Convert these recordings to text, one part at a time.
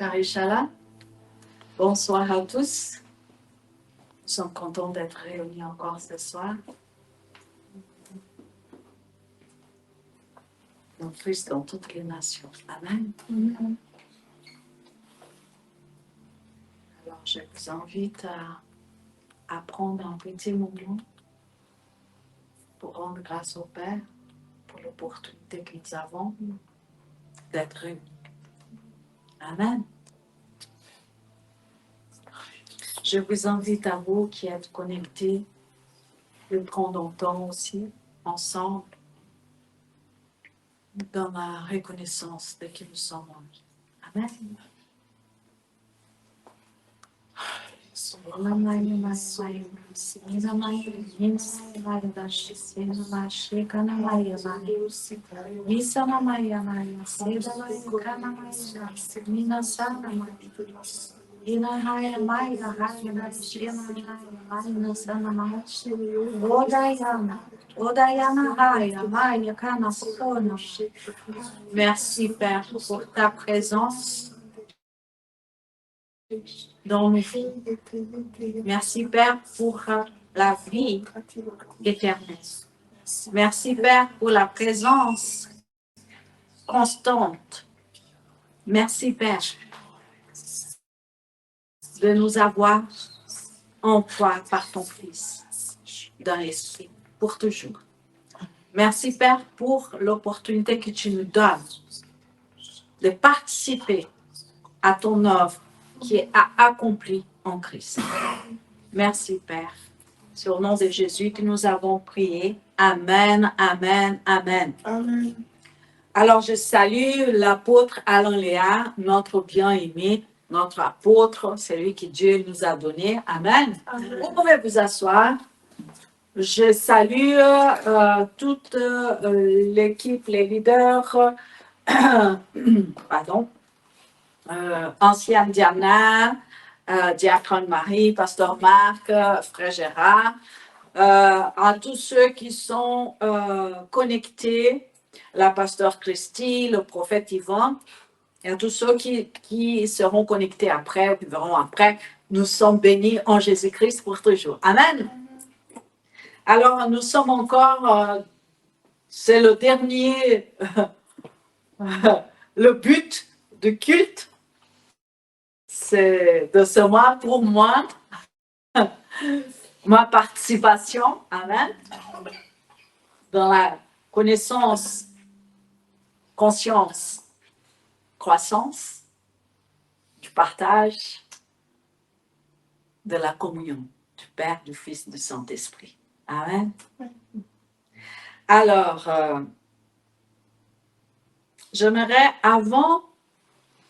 Karishala. Bonsoir à tous. Nous sommes contents d'être réunis encore ce soir. Nos fils dans toutes les nations. Amen. Alors, je vous invite à prendre un petit moment pour rendre grâce au Père pour l'opportunité que nous avons d'être réunis. Amen. Je vous invite à vous qui êtes connectés de prendre un temps aussi ensemble dans la reconnaissance de qui nous sommes en vie. Amen. Merci Père pour ta présence dans nos vies. Merci Père pour la vie éternelle. Merci Père pour la présence constante. Merci Père de nous avoir en toi par ton Fils dans l'esprit pour toujours. Merci Père pour l'opportunité que tu nous donnes de participer à ton œuvre qui est accomplie en Christ. Merci Père. C'est au nom de Jésus que nous avons prié. Amen, amen, amen. Amen. Alors je salue l'apôtre Alain Léa, notre bien-aimé, notre apôtre, celui que Dieu nous a donné. Amen. Amen. Vous pouvez vous asseoir. Je salue toute l'équipe, les leaders, pardon, ancienne Diana, diacre Marie, pasteur Marc, frère Gérard, à tous ceux qui sont connectés, la pasteur Christy, le prophète Yvan, et à tous ceux qui seront connectés après, qui verront après. Nous sommes bénis en Jésus-Christ pour toujours. Amen. Alors, nous sommes encore, c'est le dernier, le but du culte, c'est de ce mois pour moi, ma participation, amen, dans la connaissance, conscience, croissance, du partage, de la communion du Père, du Fils, du Saint-Esprit. Amen. Alors, j'aimerais, avant,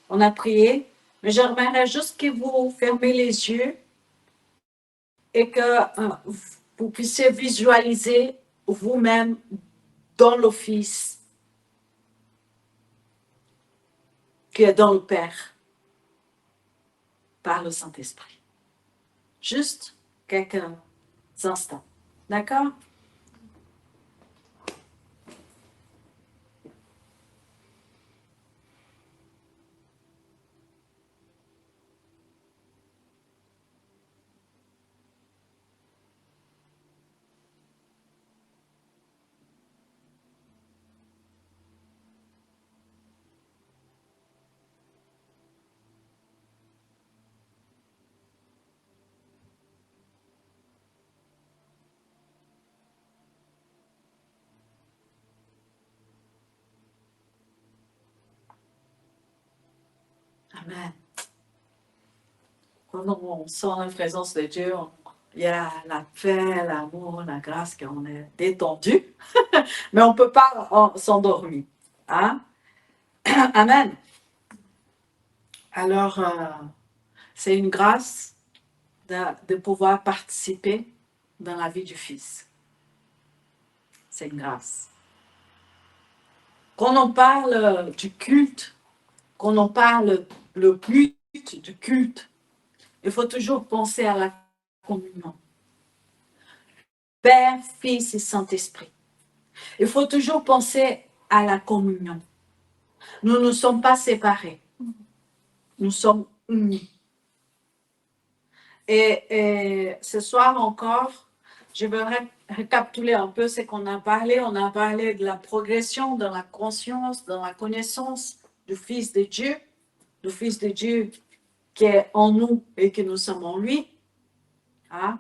on a prié, mais j'aimerais juste que vous fermez les yeux et que vous puissiez visualiser vous-même dans l'office qui est dans le Père par le Saint-Esprit. Juste quelques instants. D'accord? Amen. Quand on sent la présence de Dieu, il y a la paix, l'amour, la grâce, qu'on est détendu, mais on ne peut pas s'endormir. Hein? Amen. Alors, c'est une grâce de pouvoir participer dans la vie du Fils. C'est une grâce. Quand on parle du culte, quand on parle le but du culte, il faut toujours penser à la communion. Père, Fils et Saint-Esprit. Il faut toujours penser à la communion. Nous ne sommes pas séparés. nous sommes unis. Et ce soir encore, je veux récapituler un peu ce qu'on a parlé. On a parlé de la progression dans la conscience, dans la connaissance du Fils de Dieu qui est en nous et que nous sommes en lui. Hein?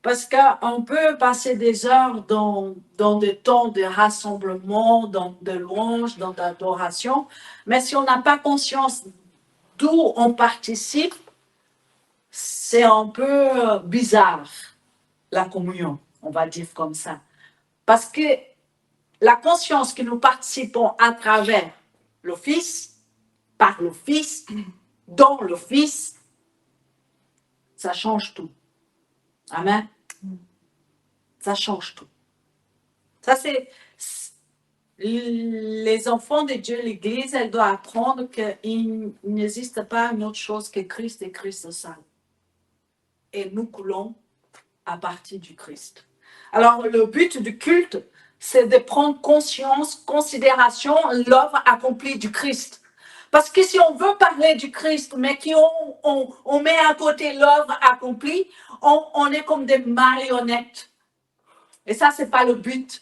Parce qu'on peut passer des heures dans des temps de rassemblement, dans de louanges, dans d'adoration, mais si on n'a pas conscience d'où on participe, c'est un peu bizarre, la communion, on va dire comme ça. Parce que la conscience que nous participons à travers le Fils, par le Fils, dans le Fils, ça change tout. Amen. Ça change tout. Ça, c'est les enfants de Dieu, l'Église, elle doit apprendre qu'il n'existe pas une autre chose que Christ et Christ seul. Et nous coulons à partir du Christ. Alors, le but du culte, c'est de prendre conscience, considération l'œuvre accomplie du Christ. Parce que si on veut parler du Christ, mais qu'on met à côté l'œuvre accomplie, on est comme des marionnettes. Et ça, c'est pas le but.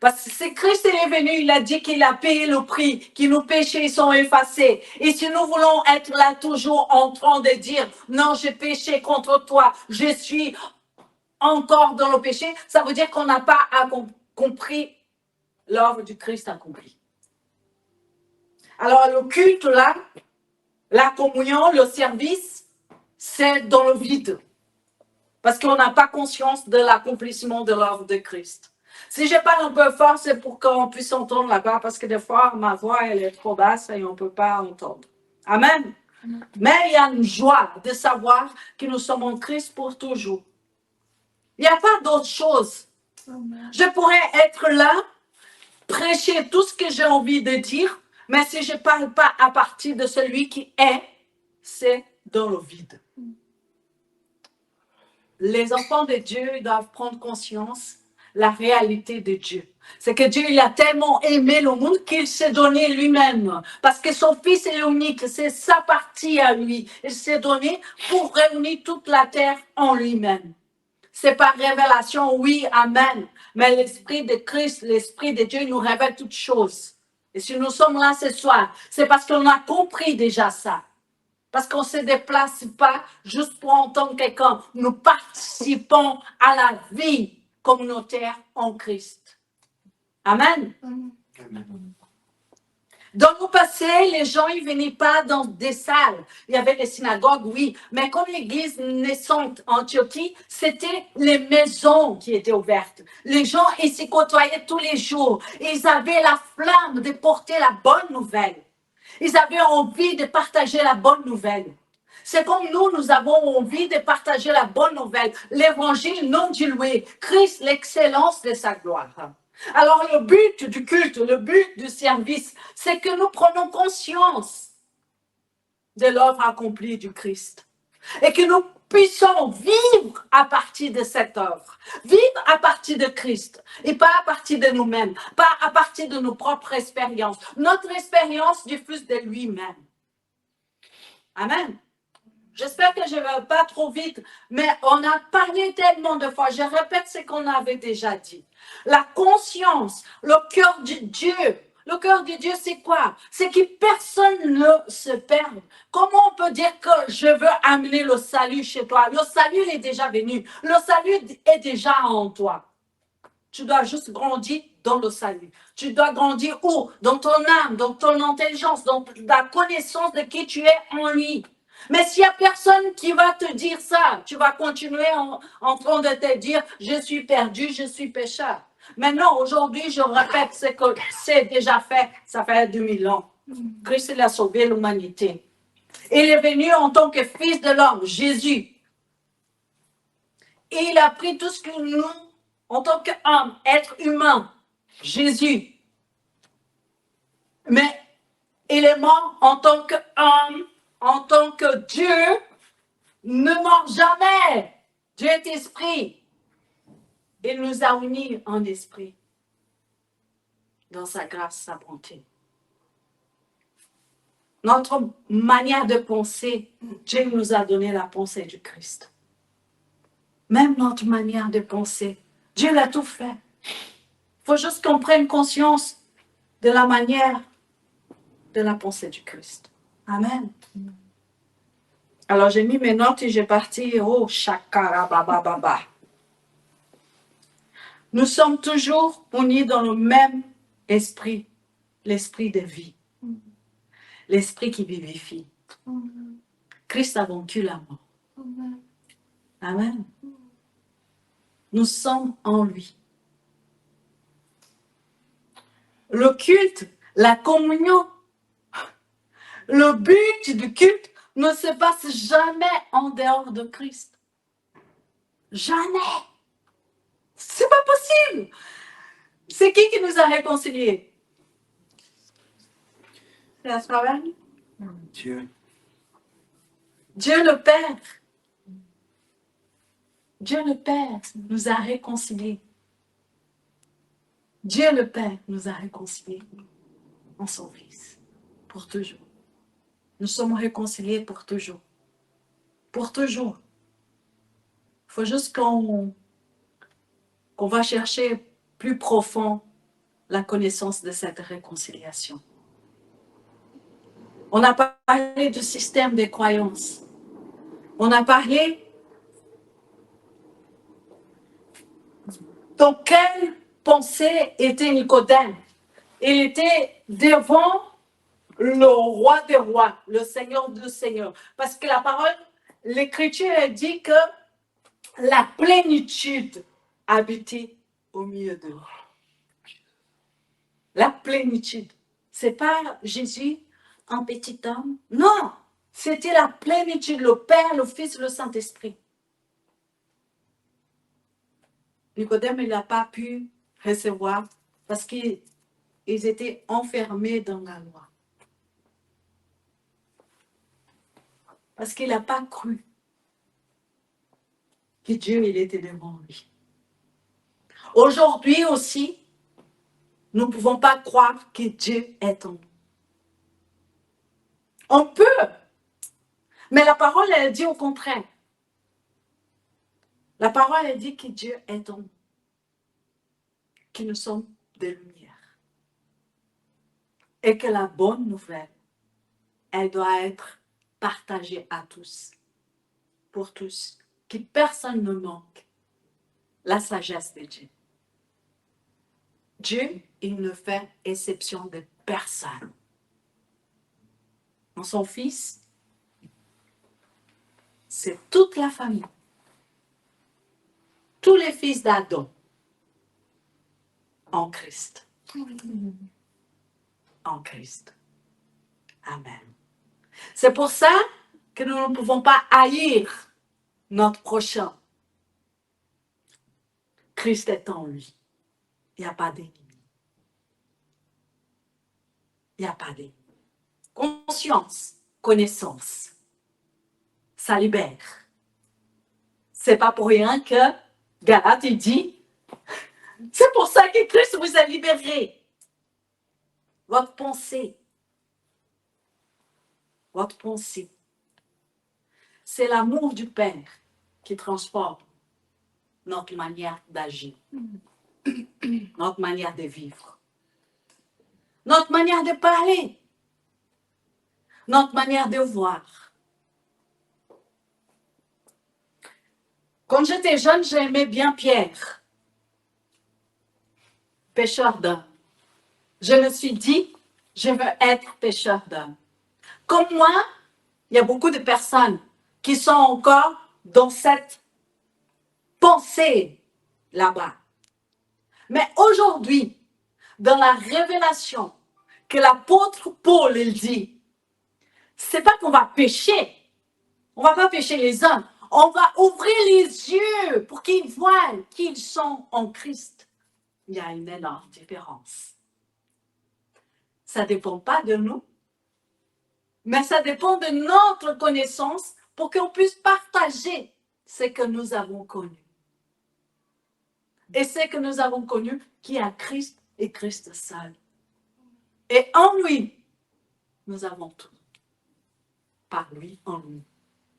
Parce que c'est Christ est venu, il a dit qu'il a payé le prix, que nos péchés sont effacés. Et si nous voulons être là toujours en train de dire, non, j'ai péché contre toi, je suis encore dans le péché, ça veut dire qu'on n'a pas compris l'œuvre du Christ accompli. Alors le culte là, la communion, le service, c'est dans le vide. Parce qu'on n'a pas conscience de l'accomplissement de l'œuvre de Christ. Si je parle un peu fort, c'est pour qu'on puisse entendre là-bas, parce que des fois, ma voix, elle est trop basse et on ne peut pas entendre. Amen. Mais il y a une joie de savoir que nous sommes en Christ pour toujours. Il n'y a pas d'autre chose. Je pourrais être là, prêcher tout ce que j'ai envie de dire, mais si je ne parle pas à partir de celui qui est, c'est dans le vide. Les enfants de Dieu doivent prendre conscience de la réalité de Dieu. C'est que Dieu il a tellement aimé le monde qu'il s'est donné lui-même. Parce que son Fils est unique, c'est sa partie à lui. Il s'est donné pour réunir toute la terre en lui-même. C'est par révélation, oui, amen. Mais l'Esprit de Christ, l'Esprit de Dieu nous révèle toutes choses. Et si nous sommes là ce soir, c'est parce qu'on a compris déjà ça. Parce qu'on ne se déplace pas juste pour entendre quelqu'un. Nous participons à la vie communautaire en Christ. Amen. Amen. Dans le passé, les gens ne venaient pas dans des salles. Il y avait les synagogues, oui. Mais comme l'église naissante en Antiochie, c'était les maisons qui étaient ouvertes. Les gens, ils s'y côtoyaient tous les jours. Ils avaient la flamme de porter la bonne nouvelle. Ils avaient envie de partager la bonne nouvelle. C'est comme nous avons envie de partager la bonne nouvelle. L'évangile non dilué. Christ, l'excellence de sa gloire. Alors le but du culte, le but du service, c'est que nous prenons conscience de l'œuvre accomplie du Christ. Et que nous puissions vivre à partir de cette œuvre. Vivre à partir de Christ. Et pas à partir de nous-mêmes. Pas à partir de nos propres expériences. Notre expérience diffuse de lui-même. Amen. J'espère que je ne vais pas trop vite, mais on a parlé tellement de fois. Je répète ce qu'on avait déjà dit. La conscience, le cœur de Dieu. Le cœur de Dieu, c'est quoi? C'est que personne ne se perde. Comment on peut dire que je veux amener le salut chez toi? Le salut il est déjà venu. Le salut est déjà en toi. Tu dois juste grandir dans le salut. Tu dois grandir où? Dans ton âme, dans ton intelligence, dans la connaissance de qui tu es en lui. Mais s'il n'y a personne qui va te dire ça, tu vas continuer en train de te dire, je suis perdu, je suis pécheur. Maintenant, aujourd'hui, je répète ce que c'est déjà fait, ça fait 2000 ans. Christ il a sauvé l'humanité. Il est venu en tant que fils de l'homme, Jésus. Et il a pris tout ce que nous, en tant qu'homme, être humain, Jésus. Mais il est mort en tant qu'homme, en tant que Dieu, ne mort jamais. Dieu est esprit. Il nous a unis en esprit. Dans sa grâce, sa bonté. notre manière de penser, Dieu nous a donné la pensée du Christ. Même notre manière de penser, Dieu l'a tout fait. Il faut juste qu'on prenne conscience de la manière de la pensée du Christ. Amen. Alors j'ai mis mes notes et j'ai parti, oh, shakara, baba, baba. Nous sommes toujours unis dans le même esprit, l'esprit de vie, l'esprit qui vivifie. Christ a vaincu la mort. Amen. Nous sommes en lui. Le culte, la communion, le but du culte ne se passe jamais en dehors de Christ. Jamais. C'est pas possible. C'est qui nous a réconciliés? C'est à travers nous. Dieu. Dieu le Père. Dieu le Père nous a réconciliés. Dieu le Père nous a réconciliés en son Fils. Pour toujours. Nous sommes réconciliés pour toujours. Pour toujours. Il faut juste qu'on va chercher plus profond la connaissance de cette réconciliation. On a parlé du système des croyances. On a parlé dans quelle pensée était Nicodème. Il était devant le roi des rois, le Seigneur des seigneurs. Parce que la parole, l'Écriture dit que la plénitude habitait au milieu d'eux. La plénitude. C'est pas Jésus, un petit homme. Non, c'était la plénitude, le Père, le Fils, le Saint-Esprit. Nicodème, il n'a pas pu recevoir parce qu'ils étaient enfermés dans la loi. Parce qu'il n'a pas cru que Dieu, il était devant lui. Aujourd'hui aussi, nous ne pouvons pas croire que Dieu est en nous. On peut, mais la parole, elle dit au contraire. La parole, elle dit que Dieu est en nous, que nous sommes des lumières. Et que la bonne nouvelle, elle doit être partagée à tous, pour tous, que personne ne manque la sagesse de Dieu. Dieu, il ne fait exception de personne. Dans son Fils, c'est toute la famille. Tous les fils d'Adam en Christ. En Christ. Amen. C'est pour ça que nous ne pouvons pas haïr notre prochain. Christ est en lui. Il n'y a pas d'ennemi. Il n'y a pas d'ennemi. Conscience, connaissance, ça libère. C'est pas pour rien que Galate, il dit, c'est pour ça que Christ vous a libéré. Votre pensée, c'est l'amour du Père qui transforme notre manière d'agir, notre manière de vivre, notre manière de parler, notre manière de voir. Quand j'étais jeune, j'aimais bien Pierre, pêcheur d'hommes. Je me suis dit, je veux être pêcheur d'hommes. Comme moi, il y a beaucoup de personnes qui sont encore dans cette pensée là-bas. Mais aujourd'hui, dans la révélation que l'apôtre Paul il dit, c'est pas qu'on va pécher, on va pas pécher les hommes, on va ouvrir les yeux pour qu'ils voient qu'ils sont en Christ. Il y a une énorme différence. Ça ne dépend pas de nous, mais ça dépend de notre connaissance pour qu'on puisse partager ce que nous avons connu. Et ce que nous avons connu qui est Christ et Christ seul. Et en lui, nous avons tout. par lui en lui.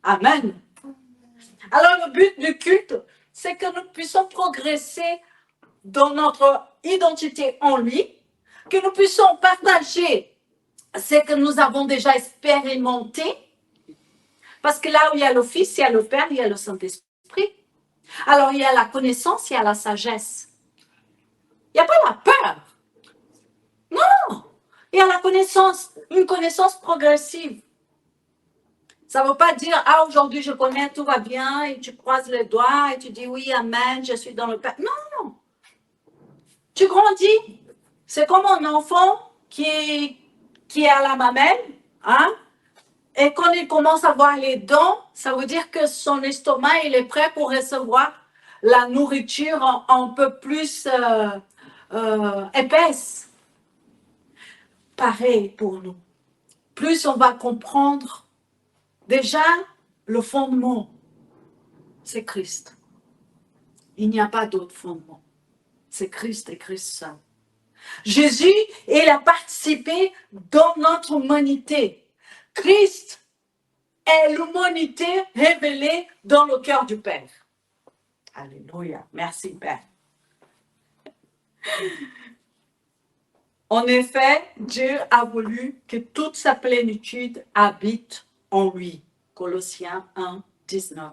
Amen. Alors le but du culte, c'est que nous puissions progresser dans notre identité en lui, que nous puissions partager ce que nous avons déjà expérimenté, parce que là où il y a le Fils, il y a le Père, il y a le Saint-Esprit. Alors il y a la connaissance, il y a la sagesse. Il n'y a pas la peur. Non, il y a la connaissance, une connaissance progressive. Ça ne veut pas dire, ah, aujourd'hui je connais, tout va bien, et tu croises les doigts, et tu dis, oui, amen, je suis dans le Père. Non, tu grandis. C'est comme un enfant qui est à la mamelle, hein, et quand il commence à voir les dents, ça veut dire que son estomac, il est prêt pour recevoir la nourriture un peu plus épaisse. Pareil pour nous. Plus on va comprendre, déjà, le fondement, c'est Christ. Il n'y a pas d'autre fondement. C'est Christ et Christ seul. Jésus, il a participé dans notre humanité. Christ est l'humanité révélée dans le cœur du Père. Alléluia. Merci, Père. En effet, Dieu a voulu que toute sa plénitude habite en lui. Colossiens 1, 19.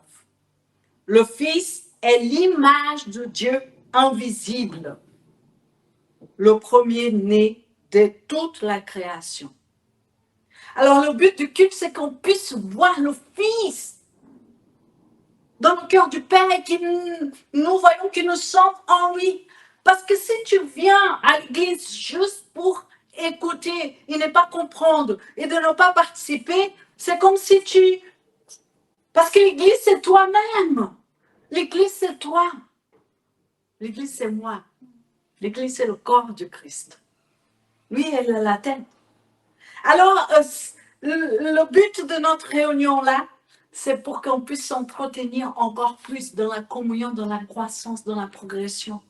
Le Fils est l'image de Dieu invisible, le premier-né de toute la création. Alors le but du culte, c'est qu'on puisse voir le Fils dans le cœur du Père et que nous voyons que nous sommes en lui. Parce que si tu viens à l'église juste pour écouter et ne pas comprendre et de ne pas participer, c'est comme si tu... Parce que l'église, c'est toi-même. L'église, c'est toi. L'église, c'est moi. L'église, c'est le corps du Christ. Lui, elle a la tête. Alors, le but de notre réunion-là, c'est pour qu'on puisse s'entretenir encore plus dans la communion, dans la croissance, dans la progression,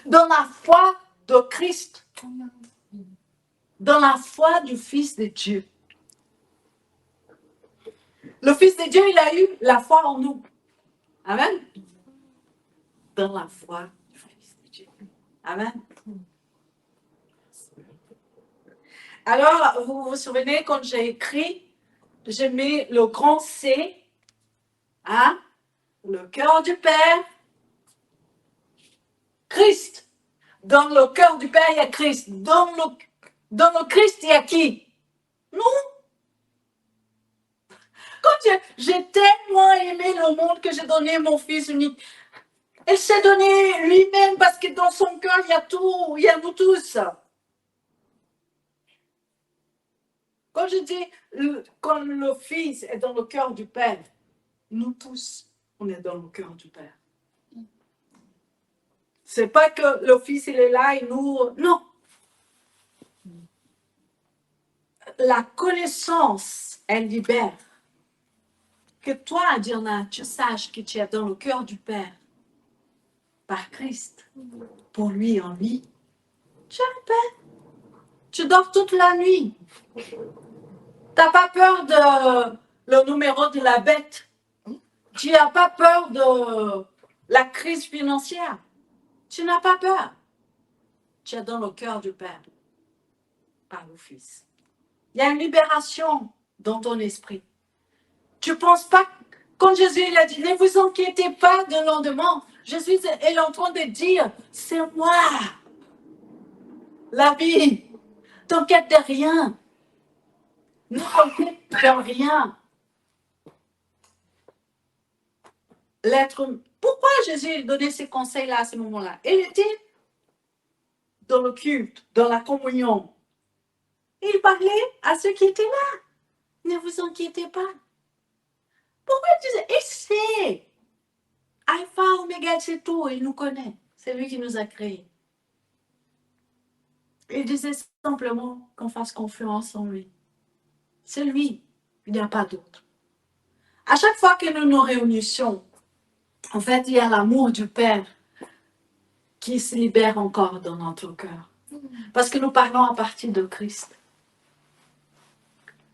dans la foi de Christ, dans la foi du Fils de Dieu. Le Fils de Dieu, il a eu la foi en nous. Amen. Dans la foi du Fils de Dieu. Amen. Alors, vous vous souvenez, quand j'ai écrit, j'ai mis le grand C, hein, le cœur du Père, Christ. Dans le cœur du Père, il y a Christ. Dans le Christ, il y a qui? Nous. Quand j'ai tellement aimé le monde que j'ai donné mon Fils unique, il s'est donné lui-même parce que dans son cœur, il y a tout, il y a nous tous. Quand je dis, quand le Fils est dans le cœur du Père, nous tous, on est dans le cœur du Père. C'est pas que le Fils, il est là et nous... Non. La connaissance, elle libère. Que toi, Adriana, tu saches que tu es dans le cœur du Père. Par Christ. Pour lui, en lui. Tu as la paix. Tu dors toute la nuit. Tu n'as pas peur de le numéro de la bête. Tu n'as pas peur de la crise financière. Tu n'as pas peur. Tu es dans le cœur du Père. Par le Fils. Il y a une libération dans ton esprit. Tu ne penses pas, quand Jésus il a dit, ne vous inquiétez pas de lendemain, Jésus est en train de dire, c'est moi, la vie, t'inquiète de rien, ne t'inquiète de rien. Pourquoi Jésus donnait ces conseils-là à ce moment-là? Il était dans le culte, dans la communion. Il parlait à ceux qui étaient là. Ne vous inquiétez pas. Pourquoi il disait, il sait. Alpha, Oméga, c'est tout, il nous connaît. C'est lui qui nous a créés. Il disait simplement qu'on fasse confiance en lui. C'est lui, il n'y a pas d'autre. À chaque fois que nous nous réunissions, en fait, il y a l'amour du Père qui se libère encore dans notre cœur. Parce que nous parlons à partir de Christ.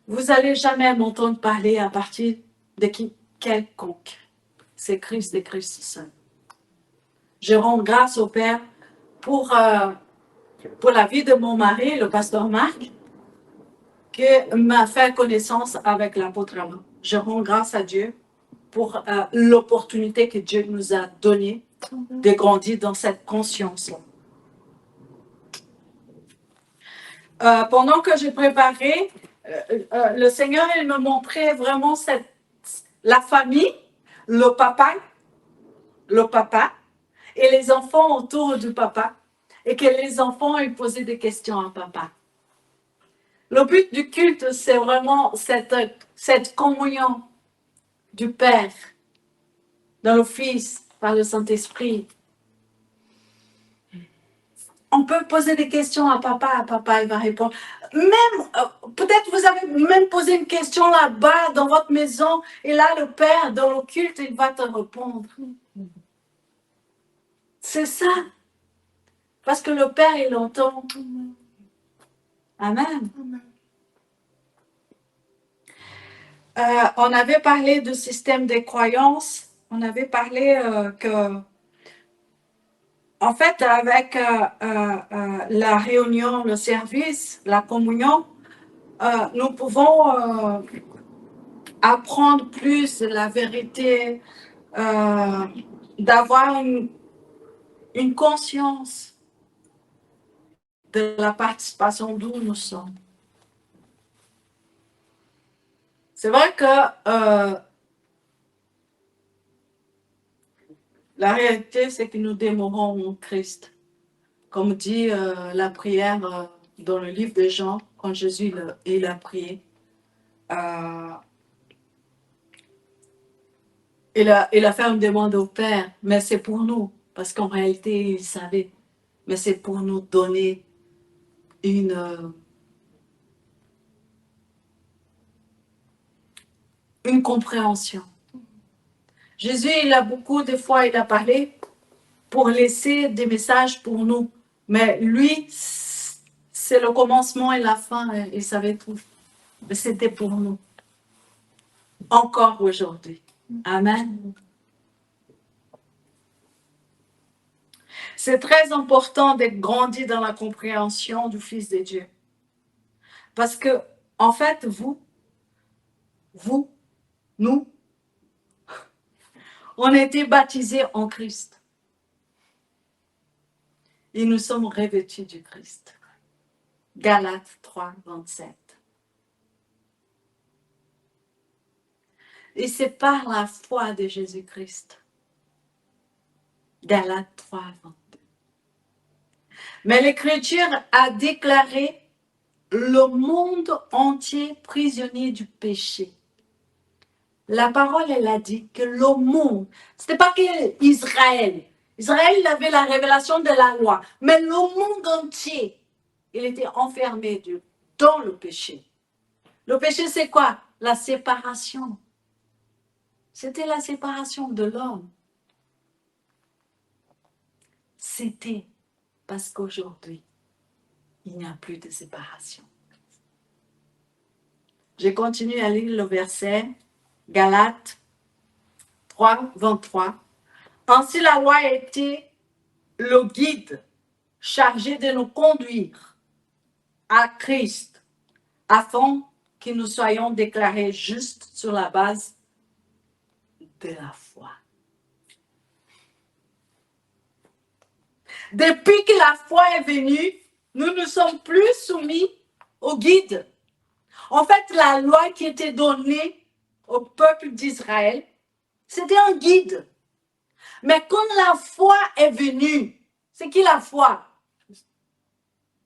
Vous n'allez jamais m'entendre parler à partir de qui quelconque. C'est Christ et Christ seul. Je rends grâce au Père pour la vie de mon mari, le pasteur Marc, qui m'a fait connaissance avec l'apôtre Alain. Je rends grâce à Dieu pour l'opportunité que Dieu nous a donnée de grandir dans cette conscience-là. Pendant que j'ai préparé, le Seigneur il me montrait vraiment la famille, le papa et les enfants autour du papa, et que les enfants ils posaient des questions à papa. Le but du culte, c'est vraiment cette communion du Père dans le Fils par le Saint-Esprit. On peut poser des questions à papa il va répondre. Même, peut-être vous avez même posé une question là-bas dans votre maison, et là le Père, dans le culte, il va te répondre. C'est ça. Parce que le Père, il entend. Amen. On avait parlé du système des croyances. On avait parlé que, en fait, avec la réunion, le service, la communion, nous pouvons apprendre plus la vérité, d'avoir une conscience de la participation d'où nous sommes. C'est vrai que la réalité, c'est que nous demeurons en Christ. Comme dit la prière dans le livre de Jean, quand Jésus il a prié, il a fait une demande au Père, mais c'est pour nous, parce qu'en réalité, il savait, mais c'est pour nous donner une compréhension. Jésus, il a beaucoup de fois, il a parlé pour laisser des messages pour nous, mais lui, c'est le commencement et la fin, il savait tout. Mais c'était pour nous. Encore aujourd'hui. Amen. C'est très important d'être grandi dans la compréhension du Fils de Dieu. Parce que, en fait, nous, on a été baptisés en Christ. Et nous sommes revêtus du Christ. Galates 3, 27. Et c'est par la foi de Jésus-Christ. Galates 3, 22. Mais l'Écriture a déclaré le monde entier prisonnier du péché. La parole, elle a dit que le monde, ce n'était pas que Israël. Israël, il avait la révélation de la loi. Mais le monde entier, il était enfermé dans le péché. Le péché, c'est quoi? La séparation. C'était la séparation de l'homme. C'était parce qu'aujourd'hui, il n'y a plus de séparation. Je continue à lire le verset, Galates 3, 23. Ainsi, la loi a été le guide chargé de nous conduire à Christ, afin que nous soyons déclarés justes sur la base de la foi. Depuis que la foi est venue, nous ne sommes plus soumis au guide. En fait, la loi qui était donnée au peuple d'Israël, c'était un guide. Mais quand la foi est venue, c'est qui la foi?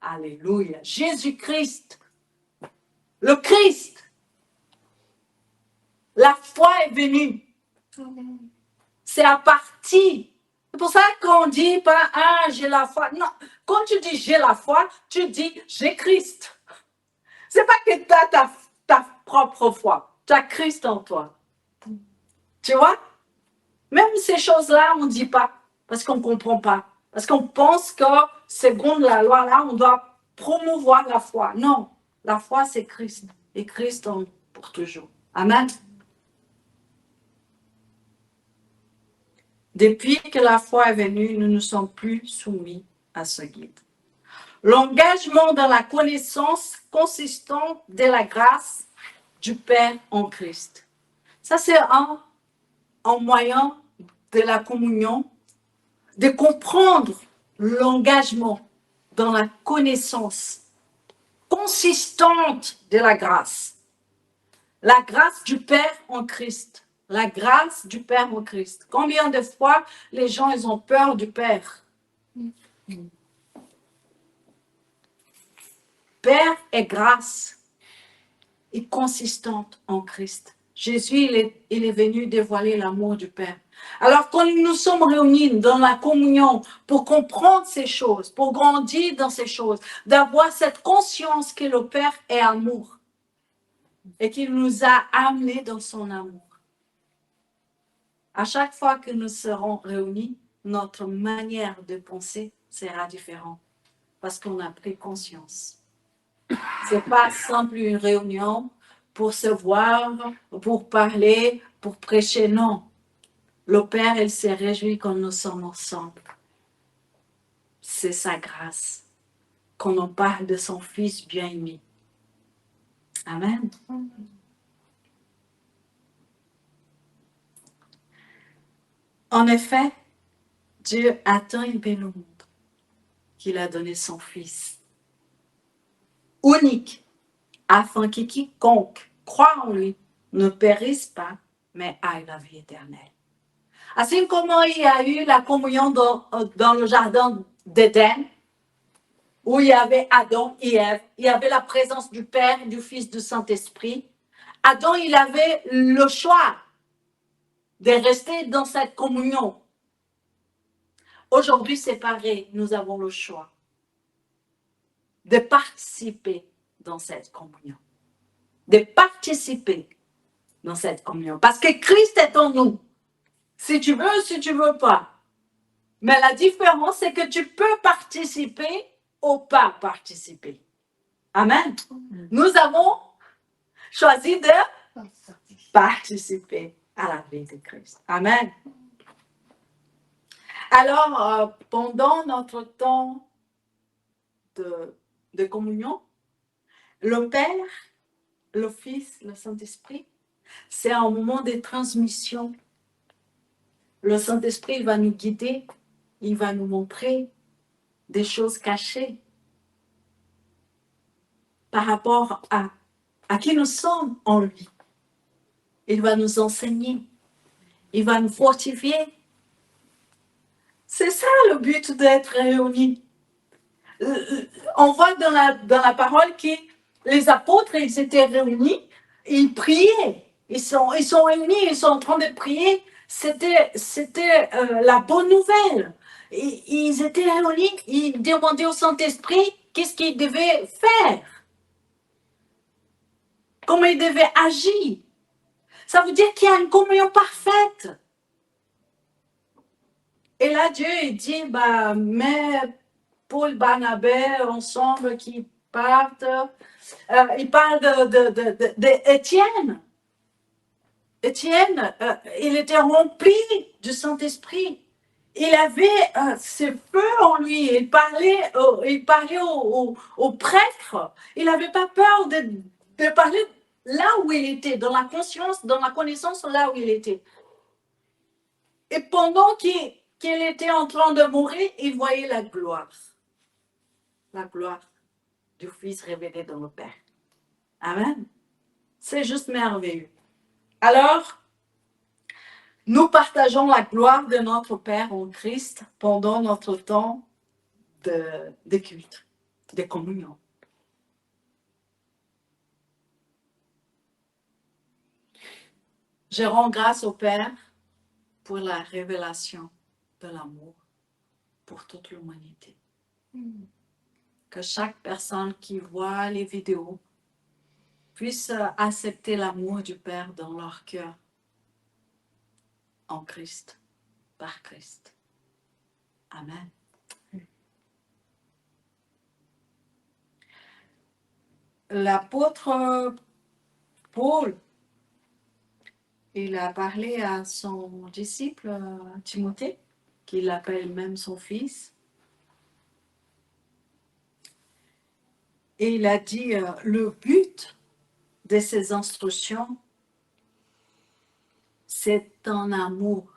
Alléluia. Jésus-Christ. Le Christ. La foi est venue. C'est à partir. C'est pour ça qu'on ne dit pas, ah, j'ai la foi. Non, quand tu dis j'ai la foi, tu dis j'ai Christ. C'est pas que tu as ta propre foi. Tu as Christ en toi. Tu vois? Même ces choses-là, on ne dit pas. Parce qu'on ne comprend pas. Parce qu'on pense que, selon la loi, là, on doit promouvoir la foi. Non, la foi, c'est Christ. et Christ pour toujours. Amen. Depuis que la foi est venue, nous ne sommes plus soumis à ce guide. L'engagement dans la connaissance consistant de la grâce du Père en Christ. Ça, c'est un moyen de la communion, de comprendre l'engagement dans la connaissance consistante de la grâce. La grâce du Père en Christ. La grâce du Père en Christ. Combien de fois les gens, ils ont peur du Père? Père est grâce et consistante en Christ. Jésus, il est venu dévoiler l'amour du Père. Alors, quand nous sommes réunis dans la communion pour comprendre ces choses, pour grandir dans ces choses, d'avoir cette conscience que le Père est amour et qu'il nous a amenés dans son amour. À chaque fois que nous serons réunis, notre manière de penser sera différente parce qu'on a pris conscience. Ce n'est pas simple une réunion pour se voir, pour parler, pour prêcher, non. Le Père, il s'est réjoui quand nous sommes ensemble. C'est sa grâce. Quand on parle de son Fils bien-aimé. Amen. En effet, Dieu a tant aimé le monde qu'il a donné son Fils unique, afin que quiconque croit en lui ne périsse pas, mais aille la vie éternelle. Ainsi comme il y a eu la communion dans le jardin d'Éden, où il y avait Adam et Ève, il y avait la présence du Père, du Fils, du Saint-Esprit. Adam, il avait le choix de rester dans cette communion. Aujourd'hui, c'est pareil, nous avons le choix de participer dans cette communion. De participer dans cette communion. Parce que Christ est en nous. Si tu veux pas. Mais la différence, c'est que tu peux participer ou pas participer. Amen. Nous avons choisi de participer à la vie de Christ. Amen. Alors, pendant notre temps de communion, le Père, le Fils, le Saint-Esprit, c'est un moment de transmission. Le Saint-Esprit va nous guider, il va nous montrer des choses cachées par rapport à qui nous sommes en lui. Il va nous enseigner, il va nous fortifier. C'est ça le but d'être réunis. On voit dans la parole que les apôtres, ils étaient réunis, ils priaient. Ils sont réunis, ils sont en train de prier. C'était la bonne nouvelle. Ils étaient réunis, ils demandaient au Saint-Esprit qu'est-ce qu'ils devaient faire. Comment ils devaient agir. Ça veut dire qu'il y a une communion parfaite. Et là, Dieu il dit, mais Paul, Barnabé, ensemble, qui partent. Il parle d'Étienne. Étienne, il était rempli du Saint-Esprit. Il avait ce feu en lui. Il parlait aux prêtres. Il n'avait pas peur de parler là où il était, dans la conscience, dans la connaissance là où il était. Et pendant qu'il était en train de mourir, il voyait la gloire. La gloire du Fils révélé dans le Père. Amen. C'est juste merveilleux. Alors, nous partageons la gloire de notre Père en Christ pendant notre temps de culte, de communion. Je rends grâce au Père pour la révélation de l'amour pour toute l'humanité. Que chaque personne qui voit les vidéos puisse accepter l'amour du Père dans leur cœur en Christ, par Christ. Amen. L'apôtre Paul, il a parlé à son disciple Timothée, qu'il appelle même son fils. Et il a dit, le but de ces instructions, c'est un amour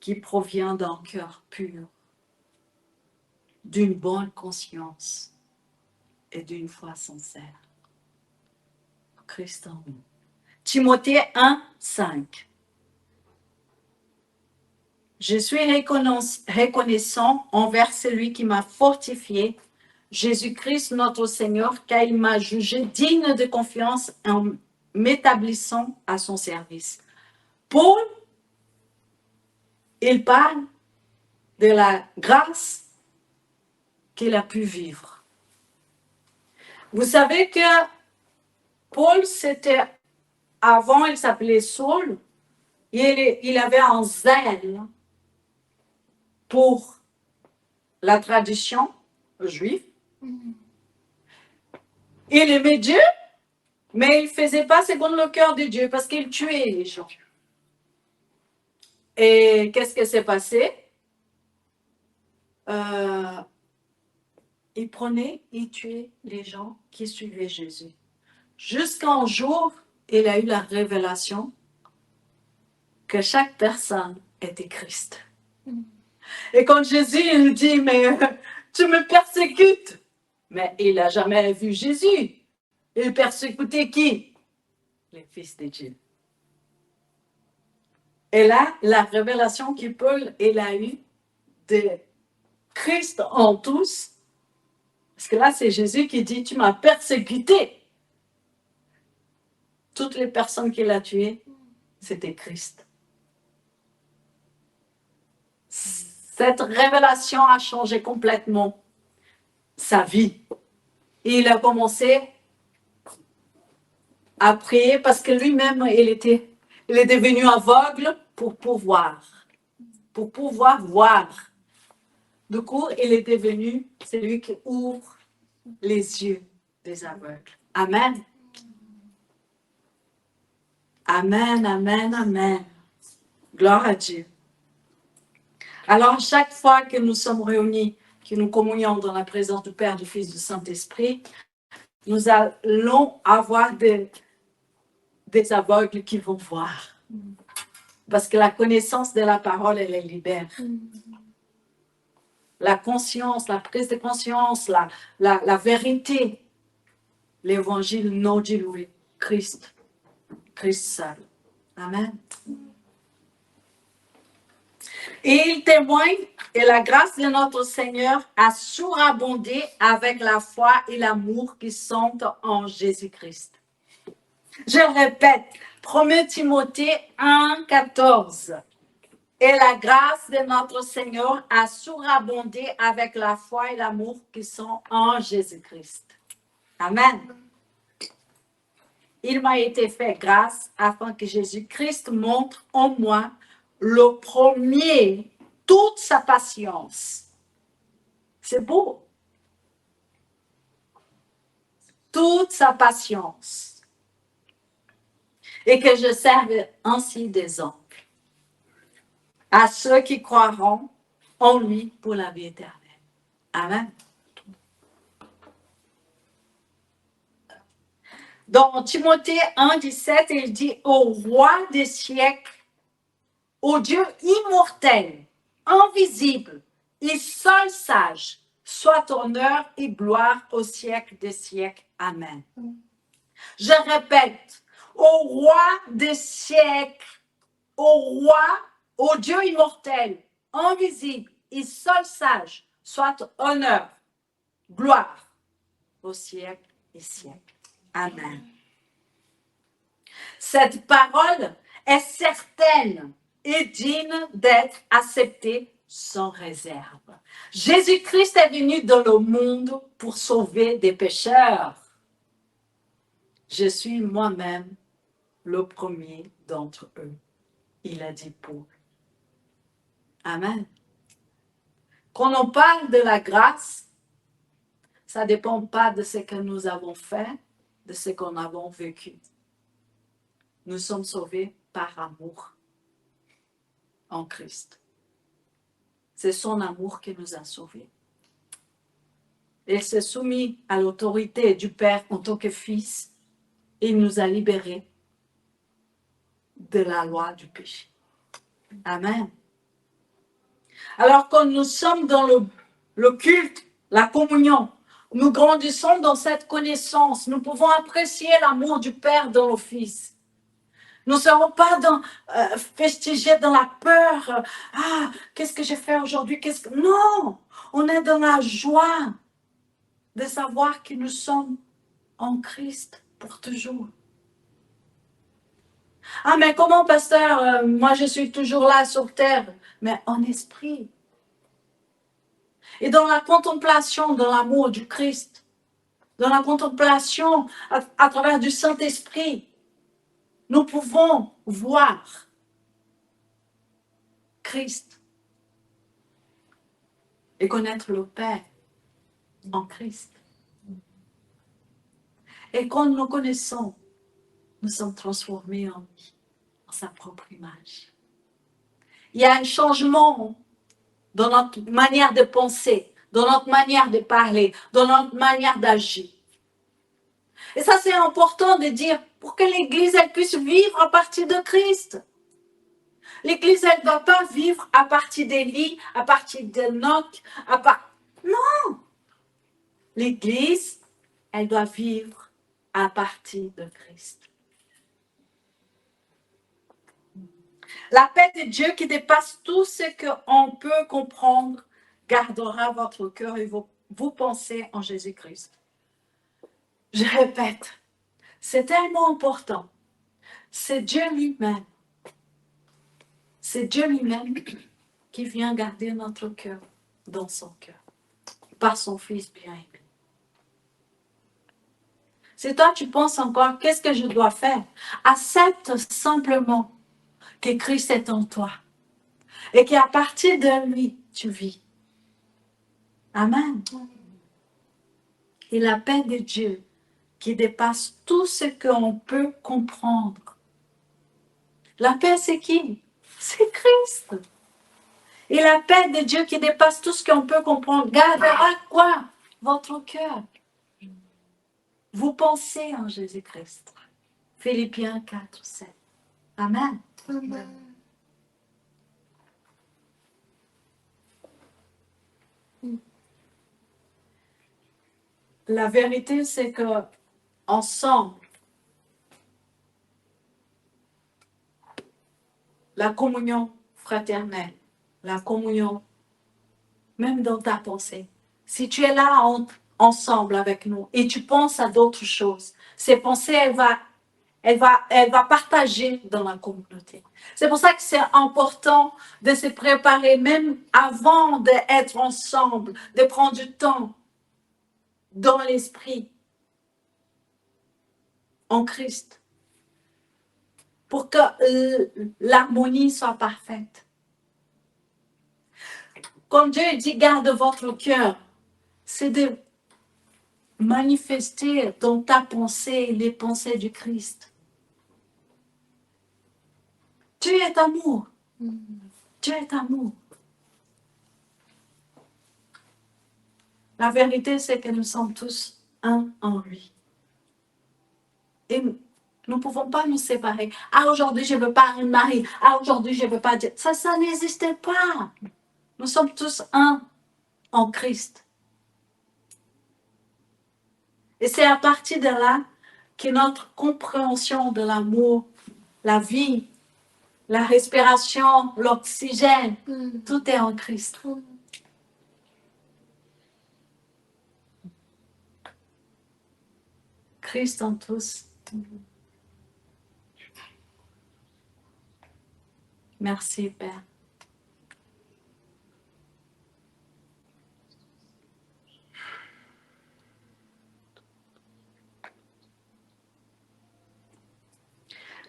qui provient d'un cœur pur, d'une bonne conscience et d'une foi sincère. Christ en nous. Timothée 1, 5. Je suis reconnaissant envers celui qui m'a fortifié, Jésus-Christ notre Seigneur, car il m'a jugé digne de confiance en m'établissant à son service. Paul, il parle de la grâce qu'il a pu vivre. Vous savez que Paul, c'était, avant il s'appelait Saul, il avait un zèle pour la tradition juive. Il aimait Dieu, mais il ne faisait pas selon le cœur de Dieu parce qu'il tuait les gens. Et qu'est-ce qui s'est passé? Il prenait, il tuait les gens qui suivaient Jésus. Jusqu'à un jour, il a eu la révélation que chaque personne était Christ. Et quand Jésus il dit, mais tu me persécutes, mais il n'a jamais vu Jésus. Il persécutait qui? Les fils de Dieu. Et là, la révélation que Paul il a eue de Christ en tous, parce que là, c'est Jésus qui dit, tu m'as persécuté. Toutes les personnes qu'il a tuées, c'était Christ. Cette révélation a changé complètement sa vie. Et il a commencé à prier parce que lui-même, il est devenu aveugle pour pouvoir voir. Du coup, il est devenu celui qui ouvre les yeux des aveugles. Amen. Amen, amen, amen. Gloire à Dieu. Alors, chaque fois que nous sommes réunis, que nous communions dans la présence du Père, du Fils, du Saint-Esprit, nous allons avoir des aveugles qui vont voir. Parce que la connaissance de la parole, elle les libère. La conscience, la prise de conscience, la vérité, l'évangile non dilué, Christ seul. Amen. Et il témoigne que la grâce de notre Seigneur a surabondé avec la foi et l'amour qui sont en Jésus-Christ. Je répète, 1 Timothée 1, 14. Et la grâce de notre Seigneur a surabondé avec la foi et l'amour qui sont en Jésus-Christ. Amen. Il m'a été fait grâce afin que Jésus-Christ montre en moi le premier toute sa patience. C'est beau. Toute sa patience. Et que je serve ainsi d'exemple à ceux qui croiront en lui pour la vie éternelle. Amen. Dans Timothée 1, 17, il dit « Au roi des siècles, au Dieu immortel, invisible et seul sage, soit honneur et gloire au siècle des siècles. Amen. » Je répète, au roi des siècles, au Dieu immortel, invisible et seul sage, soit honneur, gloire au siècle des siècles. Amen. Cette parole est certaine et digne d'être acceptée sans réserve. Jésus-Christ est venu dans le monde pour sauver des pécheurs. Je suis moi-même le premier d'entre eux. Il a dit pour. Amen. Quand on parle de la grâce, ça ne dépend pas de ce que nous avons fait, de ce qu'on a vécu. Nous sommes sauvés par amour en Christ. C'est son amour qui nous a sauvés. Il s'est soumis à l'autorité du Père en tant que Fils. Il nous a libérés de la loi du péché. Amen. Alors quand nous sommes dans le culte, la communion, nous grandissons dans cette connaissance. Nous pouvons apprécier l'amour du Père dans nos fils. Nous ne serons pas festigés dans la peur. Ah, qu'est-ce que j'ai fait aujourd'hui? Non, on est dans la joie de savoir que nous sommes en Christ pour toujours. Ah, mais comment, pasteur, moi je suis toujours là sur terre, mais en esprit. Et dans la contemplation, dans l'amour du Christ, dans la contemplation à travers du Saint-Esprit, nous pouvons voir Christ et connaître le Père en Christ. Et quand nous connaissons, nous sommes transformés en sa propre image. Il y a un changement dans notre manière de penser, dans notre manière de parler, dans notre manière d'agir. Et ça, c'est important de dire pour que l'Église elle puisse vivre à partir de Christ. L'Église, elle ne doit pas vivre à partir des lits, à partir des notes, Non! L'Église, elle doit vivre à partir de Christ. La paix de Dieu qui dépasse tout ce qu'on peut comprendre gardera votre cœur et vos pensées en Jésus-Christ. Je répète, c'est tellement important. C'est Dieu lui-même. C'est Dieu lui-même qui vient garder notre cœur dans son cœur, par son Fils bien-aimé. Si toi tu penses encore, qu'est-ce que je dois faire? Accepte simplement que Christ est en toi et qu'à partir de lui, tu vis. Amen. Et la paix de Dieu qui dépasse tout ce qu'on peut comprendre. La paix, c'est qui? C'est Christ. Et la paix de Dieu qui dépasse tout ce qu'on peut comprendre gardera quoi? Votre cœur. Vous pensez en Jésus-Christ. Philippiens 4, 7. Amen. Amen. La vérité, c'est que ensemble, la communion fraternelle, la communion, même dans ta pensée, si tu es là ensemble avec nous et tu penses à d'autres choses, ces pensées, elle va partager dans la communauté. C'est pour ça que c'est important de se préparer même avant d'être ensemble, de prendre du temps dans l'esprit, en Christ, pour que l'harmonie soit parfaite. Comme Dieu dit, garde votre cœur, c'est de manifester dans ta pensée les pensées du Christ. Dieu est amour. Dieu est amour. La vérité, c'est que nous sommes tous un en lui. Et nous ne pouvons pas nous séparer. Ah, aujourd'hui, je ne veux pas un mari. Ah, aujourd'hui, je ne veux pas dire. Ça n'existait pas. Nous sommes tous un en Christ. Et c'est à partir de là que notre compréhension de l'amour, la vie, la respiration, l'oxygène, tout est en Christ. Christ en tous. Merci, Père.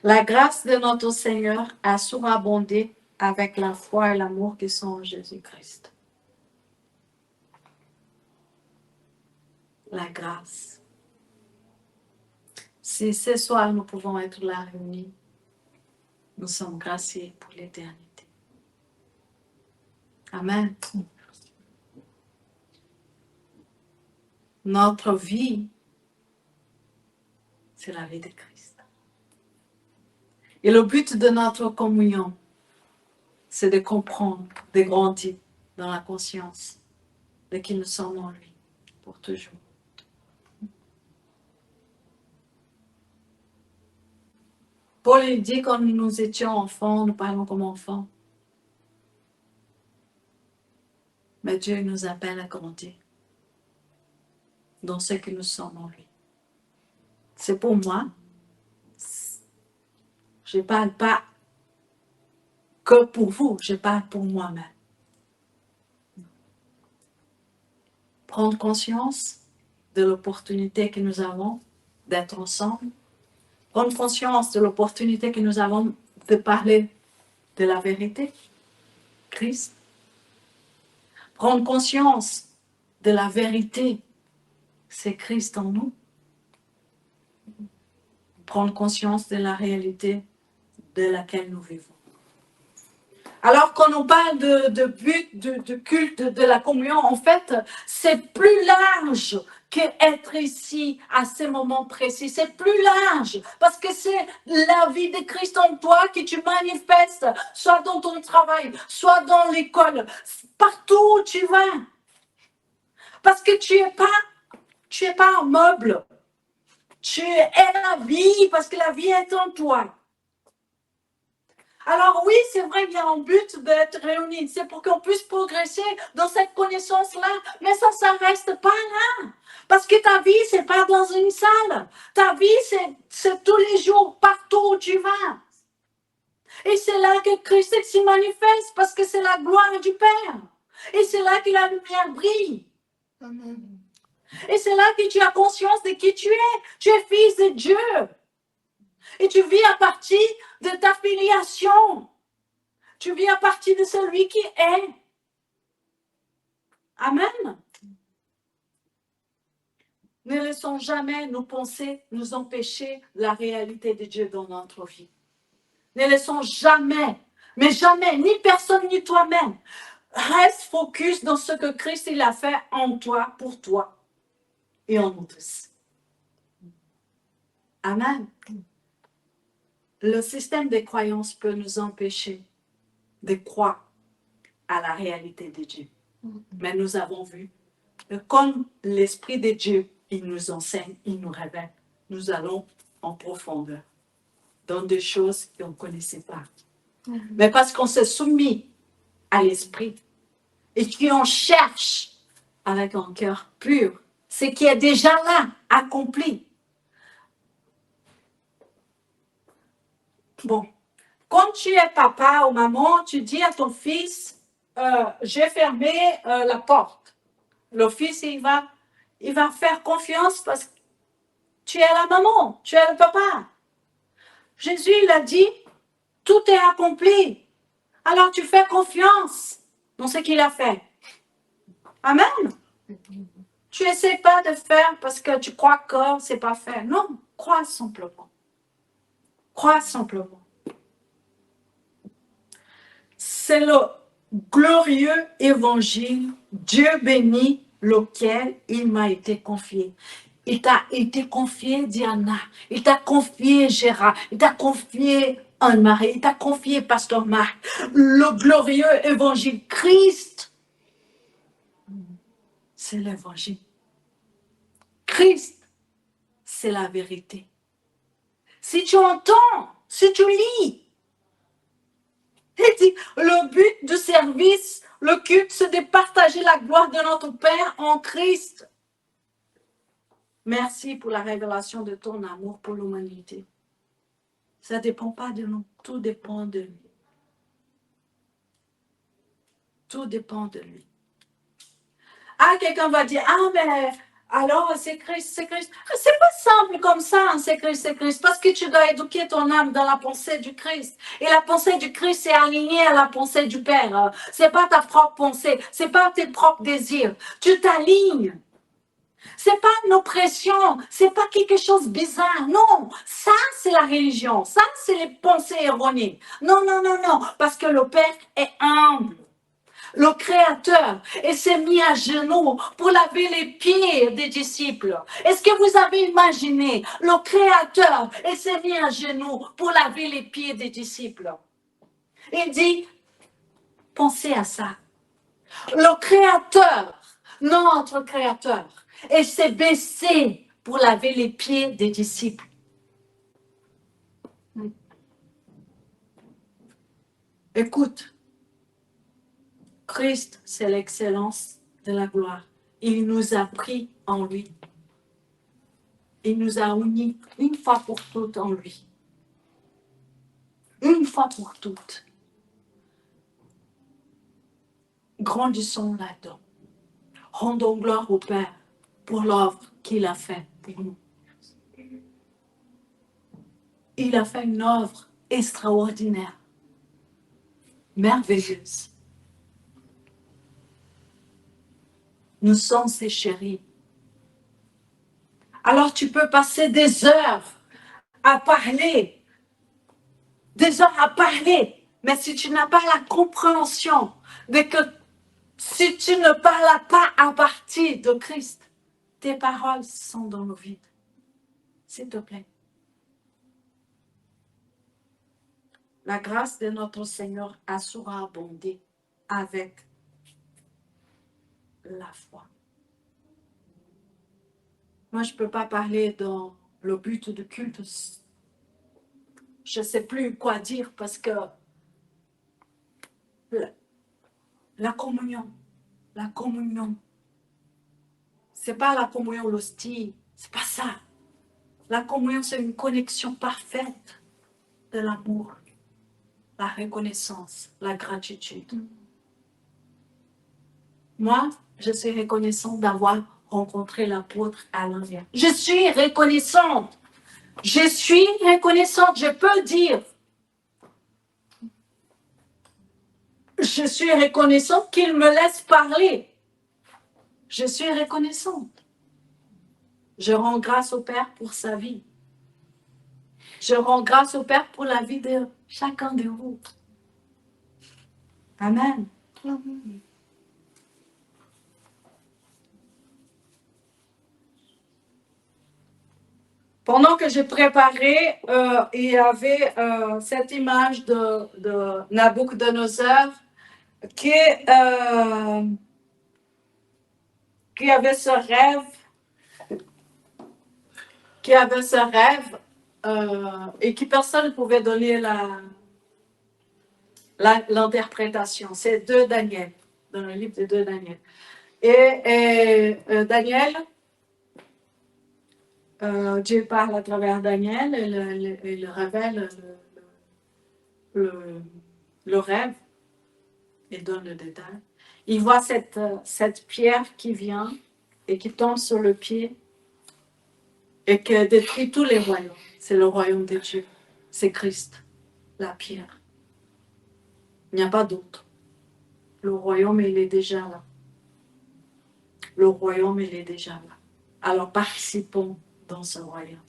La grâce de notre Seigneur a surabondé avec la foi et l'amour qui sont en Jésus-Christ. La grâce. Si ce soir nous pouvons être là réunis Nous sommes graciés pour l'éternité. Amen. Notre vie, c'est la vie de Christ. Et le but de notre communion, c'est de comprendre, de grandir dans la conscience de qui nous sommes en lui pour toujours. Paul dit quand nous étions enfants, nous parlons comme enfants. Mais Dieu nous appelle à grandir dans ce que nous sommes en lui. C'est pour moi. Je ne parle pas que pour vous, je parle pour moi-même. Prendre conscience de l'opportunité que nous avons d'être ensemble. Prendre conscience de l'opportunité que nous avons de parler de la vérité, Christ. Prendre conscience de la vérité, c'est Christ en nous. Prendre conscience de la réalité de laquelle nous vivons. Alors, quand on parle de but, de culte, de la communion, en fait, c'est plus large qu'être ici à ce moment précis. C'est plus large parce que c'est la vie de Christ en toi que tu manifestes, soit dans ton travail, soit dans l'école, partout où tu vas. Parce que tu es pas un meuble. Tu es la vie parce que la vie est en toi. Alors oui, c'est vrai qu'il y a un but d'être réunis. C'est pour qu'on puisse progresser dans cette connaissance-là. Mais ça ne reste pas là. Parce que ta vie, ce n'est pas dans une salle. Ta vie, c'est tous les jours, partout où tu vas. Et c'est là que Christ s'y manifeste parce que c'est la gloire du Père. Et c'est là que la lumière brille. Amen. Et c'est là que tu as conscience de qui tu es. Tu es fils de Dieu. Et tu vis à partir de ta filiation. Tu vis à partir de celui qui est. Amen. Ne laissons jamais nos pensées nous empêcher la réalité de Dieu dans notre vie. Ne laissons jamais, mais jamais, ni personne ni toi-même. Reste focus dans ce que Christ il a fait en toi, pour toi et en nous tous. Amen. Le système des croyances peut nous empêcher de croire à la réalité de Dieu. Mais nous avons vu que comme l'Esprit de Dieu, il nous enseigne, il nous révèle, nous allons en profondeur dans des choses qu'on ne connaissait pas. Mais parce qu'on s'est soumis à l'Esprit et qu'on cherche avec un cœur pur ce qui est déjà là, accompli. Bon, quand tu es papa ou maman, tu dis à ton fils, j'ai fermé la porte. Le fils, il va faire confiance parce que tu es la maman, tu es le papa. Jésus, il a dit, tout est accompli. Alors tu fais confiance dans ce qu'il a fait. Amen. Tu n'essaies pas de faire parce que tu crois que ce n'est pas fait. Non, crois simplement. Crois simplement. C'est le glorieux évangile, Dieu béni, lequel il m'a été confié. Il t'a été confié, Diana. Il t'a confié, Gérard. Il t'a confié, Anne-Marie. Il t'a confié, Pasteur Marc. Le glorieux évangile, Christ. C'est l'évangile. Christ, c'est la vérité. Si tu entends, si tu lis, il dit, le but du service, le culte, c'est de partager la gloire de notre Père en Christ. Merci pour la révélation de ton amour pour l'humanité. Ça ne dépend pas de nous, tout dépend de lui. Tout dépend de lui. Ah, quelqu'un va dire, ah, mais alors c'est Christ, c'est Christ. C'est pas simple comme ça, hein, c'est Christ, parce que tu dois éduquer ton âme dans la pensée du Christ. Et la pensée du Christ est alignée à la pensée du Père. C'est pas ta propre pensée, c'est pas tes propres désirs. Tu t'alignes. C'est pas une oppression, c'est pas quelque chose de bizarre. Non, ça c'est la religion, ça c'est les pensées erronées. Non, non, non, non, parce que le Père est humble. Le Créateur, et s'est mis à genoux pour laver les pieds des disciples. Est-ce que vous avez imaginé, le Créateur, et s'est mis à genoux pour laver les pieds des disciples? Il dit, pensez à ça. Le Créateur, notre Créateur, et s'est baissé pour laver les pieds des disciples. Écoute, Christ, c'est l'excellence de la gloire. Il nous a pris en lui. Il nous a unis une fois pour toutes en lui. Une fois pour toutes. Grandissons là-dedans. Rendons gloire au Père pour l'œuvre qu'il a faite pour nous. Il a fait une œuvre extraordinaire, merveilleuse. Nous sommes ses chéris. Alors tu peux passer des heures à parler, mais si tu n'as pas la compréhension de que si tu ne parles pas à partir de Christ, tes paroles sont dans le vide. S'il te plaît. La grâce de notre Seigneur a surabondé avec la foi. Moi, je ne peux pas parler dans le but de culte. Je ne sais plus quoi dire parce que la communion, c'est pas la communion l'hostie, c'est pas ça. La communion, c'est une connexion parfaite de l'amour, la reconnaissance, la gratitude. Moi, je suis reconnaissante d'avoir rencontré l'apôtre Alain. Je suis reconnaissante. Je peux dire. Je suis reconnaissante qu'il me laisse parler. Je suis reconnaissante. Je rends grâce au Père pour sa vie. Je rends grâce au Père pour la vie de chacun de vous. Amen. Amen. Pendant que je préparais, il y avait cette image de Nabucodonosor qui avait ce rêve, et qui personne ne pouvait donner l'interprétation. C'est 2 Daniel, dans le livre de 2 Daniel. Et Daniel, Dieu parle à travers Daniel et il révèle le rêve et donne le détail. Il voit cette pierre qui vient et qui tombe sur le pied et qui détruit tous les royaumes. C'est le royaume de Dieu. C'est Christ, la pierre. Il n'y a pas d'autre. Le royaume, il est déjà là. Le royaume, il est déjà là. Alors participons dans ce royaume.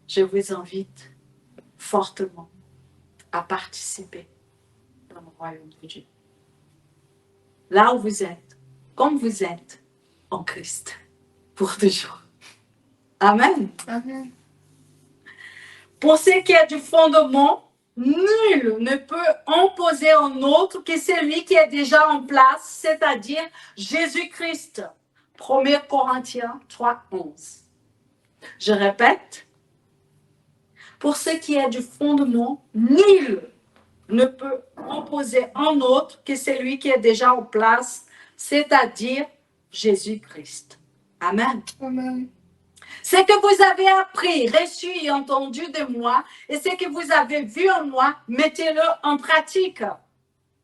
Je vous invite fortement à participer dans le royaume de Dieu. Là où vous êtes, comme vous êtes en Christ, pour toujours. Amen. Amen. Pour ce qui est du fondement, nul ne peut imposer un autre que celui qui est déjà en place, c'est-à-dire Jésus-Christ. 1 Corinthiens 3, 11. Je répète, pour ce qui est du fondement, nul ne peut imposer un autre que celui qui est déjà en place, c'est-à-dire Jésus-Christ. Amen. Amen. Ce que vous avez appris, reçu et entendu de moi, et ce que vous avez vu en moi, mettez-le en pratique.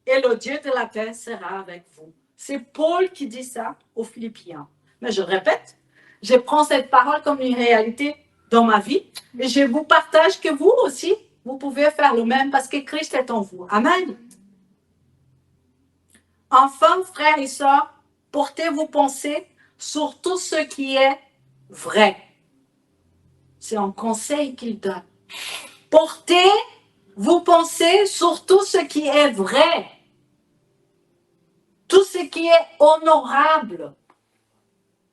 Et le Dieu de la paix sera avec vous. C'est Paul qui dit ça aux Philippiens. Mais je répète, je prends cette parole comme une réalité dans ma vie et je vous partage que vous aussi, vous pouvez faire le même parce que Christ est en vous. Amen. Enfin, frères et sœurs, portez vos pensées sur tout ce qui est vrai. C'est un conseil qu'il donne. Portez vos pensées sur tout ce qui est vrai, tout ce qui est honorable,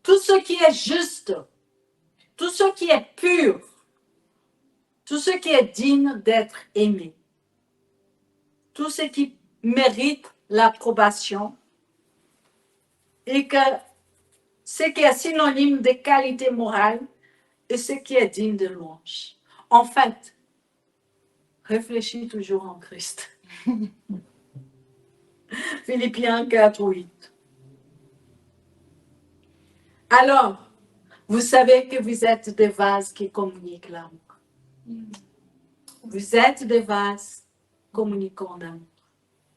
tout ce qui est juste, tout ce qui est pur, tout ce qui est digne d'être aimé, tout ce qui mérite l'approbation et que ce qui est synonyme de qualité morale et ce qui est digne de louange. En fait, réfléchis toujours en Christ. Philippiens 4, 8. Alors, vous savez que vous êtes des vases qui communiquent l'amour. Vous êtes des vases communiquant l'amour.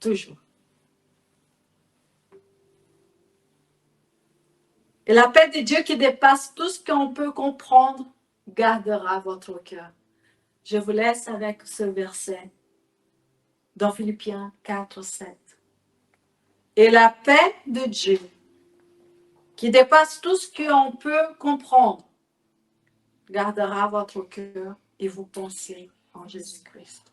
Toujours. Et la paix de Dieu qui dépasse tout ce qu'on peut comprendre gardera votre cœur. Je vous laisse avec ce verset dans Philippiens 4, 7. Et la paix de Dieu qui dépasse tout ce qu'on peut comprendre gardera votre cœur et vos pensées en Jésus-Christ.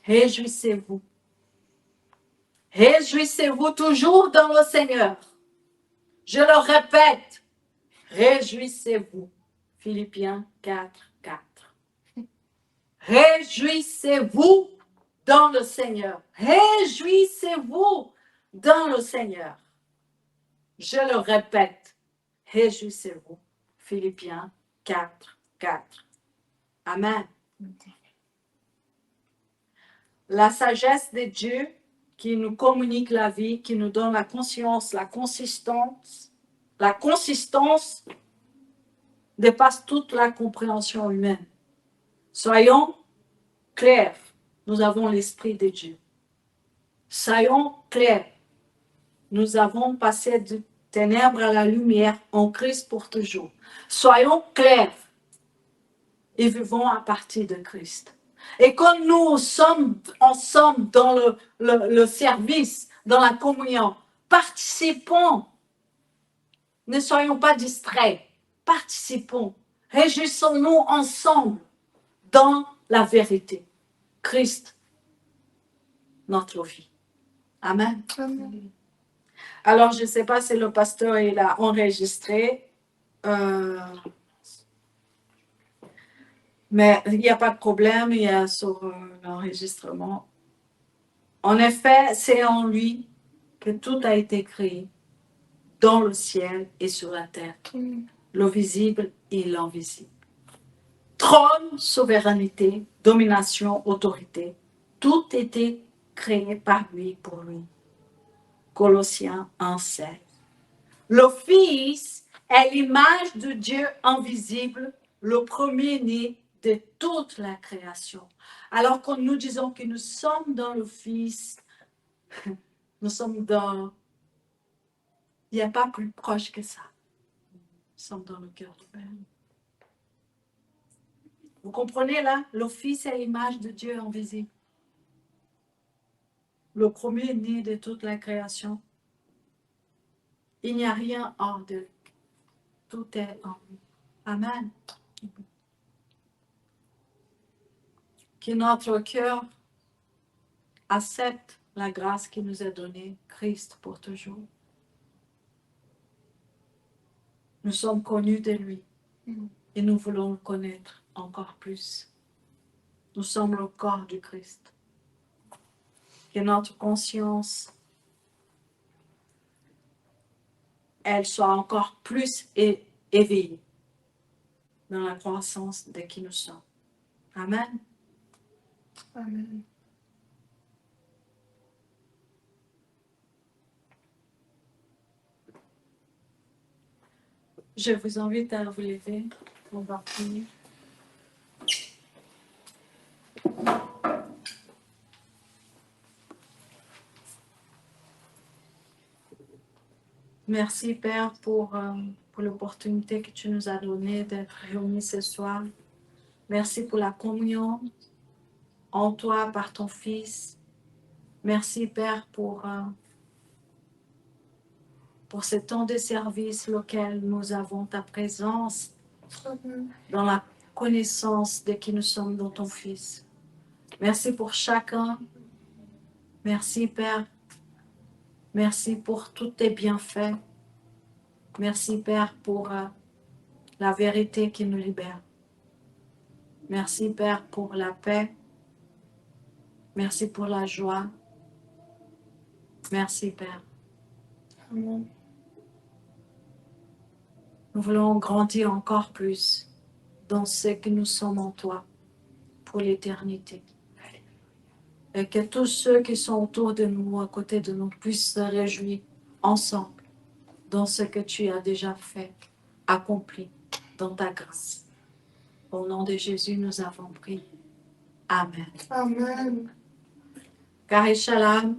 Réjouissez-vous. Réjouissez-vous toujours dans le Seigneur. Je le répète, réjouissez-vous. Philippiens 4, 4. Réjouissez-vous dans le Seigneur. Réjouissez-vous dans le Seigneur. Je le répète, réjouissez-vous. Philippiens 4, 4. Amen. La sagesse de Dieu qui nous communique la vie, qui nous donne la conscience, la consistance dépasse toute la compréhension humaine. Soyons clairs, nous avons l'Esprit de Dieu. Soyons clairs, nous avons passé de ténèbres à la lumière en Christ pour toujours. Soyons clairs et vivons à partir de Christ. Et quand nous sommes ensemble dans le service, dans la communion, participons. Ne soyons pas distraits. Participons. Réjouissons-nous ensemble dans la vérité. Christ, notre vie. Amen. Amen. Alors, je ne sais pas si le pasteur il a enregistré, mais il n'y a pas de problème, il y a sur l'enregistrement. En effet, c'est en lui que tout a été créé, dans le ciel et sur la terre, le visible et l'invisible. Trône, souveraineté, domination, autorité, tout était créé par lui, pour lui. Colossiens 1,16. Le Fils est l'image de Dieu invisible, le premier-né de toute la création. Alors que nous disons que nous sommes dans le Fils, nous sommes dans... Il n'y a pas plus proche que ça. Nous sommes dans le cœur du Père. Vous comprenez là? Le Fils est l'image de Dieu invisible. Le premier-né de toute la création. Il n'y a rien hors de lui. Tout est en lui. Amen. Que notre cœur accepte la grâce qui nous est donnée, Christ pour toujours. Nous sommes connus de lui et nous voulons le connaître encore plus. Nous sommes le corps du Christ. Que notre conscience, elle soit encore plus éveillée dans la croissance de qui nous sommes. Amen. Amen. Je vous invite à vous lever. On va prier. Merci, Père, pour l'opportunité que tu nous as donnée d'être réunis ce soir. Merci pour la communion en toi par ton Fils. Merci, Père, pour pour ce temps de service auquel nous avons ta présence Amen. dans la connaissance de qui nous sommes dans ton Fils. Merci pour chacun. Merci, Père. Merci pour tous tes bienfaits. Merci, Père, pour la vérité qui nous libère. Merci, Père, pour la paix. Merci pour la joie. Merci, Père. Amen. Nous voulons grandir encore plus dans ce que nous sommes en toi pour l'éternité. Et que tous ceux qui sont autour de nous, à côté de nous, puissent se réjouir ensemble dans ce que tu as déjà fait, accompli dans ta grâce. Au nom de Jésus, nous avons prié. Amen. Amen. Kari Shalom.